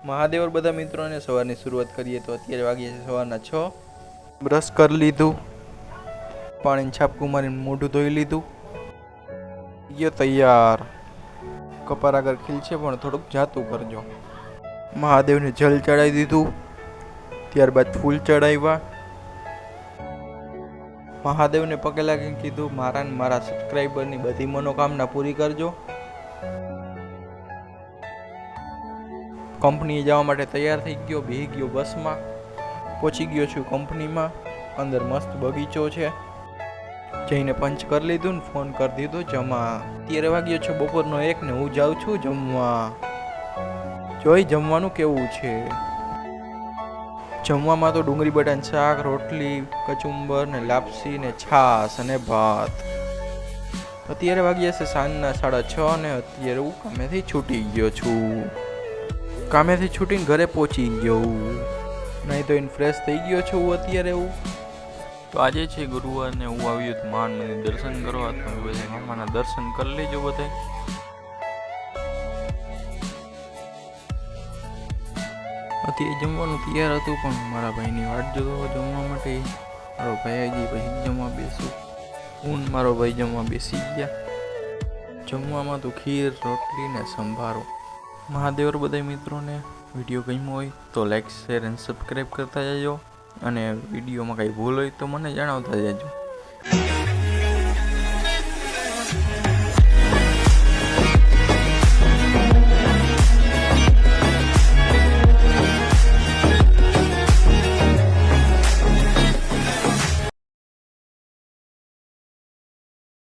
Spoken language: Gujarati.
મહાદેવ બધા મિત્રોને સવારની શરૂઆત કરીએ તો અત્યારે વાગ્યા છે સવારના 6। બ્રશ કરી લીધું, પાણીની છાપકું મારીને મોઢું ધોઈ લીધું, ગયો તૈયાર। કપાર આગળ ખીલ છે પણ થોડુંક જાતું કરજો। મહાદેવને જલ ચડાવી દીધું, ત્યારબાદ ફૂલ ચડાવ્યા। મહાદેવને પગે લાગીને કીધું મારા ને મારા સબસ્ક્રાઈબરની બધી મનોકામના પૂરી કરજો। કંપનીએ જવા માટે તૈયાર થઈ ગયો, બેહી ગયો બસમાં, પહોંચી ગયો છું કંપનીમાં। અંદર મસ્ત બગીચો છે, જઈને પંચ કરી લીધું ને ફોન કરી દીધો જમા। અત્યારે વાગ્યો છે બપોરનો 1 ને હું જાઉં છું જમવા। જોઈ જમવાનું કેવું છે। જમવામાં તો ડુંગળી બટાનું શાક, રોટલી, કચુંબર ને લાપસી ને છાશ અને ભાત। અત્યારે વાગ્યા છે સાંજના 6:30 ને અત્યારે હું કામેથી છૂટી ગયો છું। કામેથી છૂટીને ઘરે પહોંચી ગયો, નહીં તો ફ્રેશ થઈ ગયો છું અત્યારે હું। તો આજે છે ગુરુવાર ને હું આવ્યો તો મહાન મંદિર દર્શન કરવા। તમે બધા મામાના દર્શન કરી લેજો બધા। અત્યારે જમવાનું તૈયાર હતું પણ મારા ભાઈની વાટ જોતો જમવા માટે। મારો ભાઈ હજી પછી જમવા બેસું, હું મારો ભાઈ જમવા બેસી ગયા। જમવામાં તો ખીર, રોટલી ને સંભારો। મહાદેવ બધા મિત્રોને વિડીયો ગમ્યો હોય તો લાઈક, શેર અને સબસ્ક્રાઈબ કરતા જજો, અને વિડીયોમાં કંઈ ભૂલ હોય તો મને જણાવતા જજો।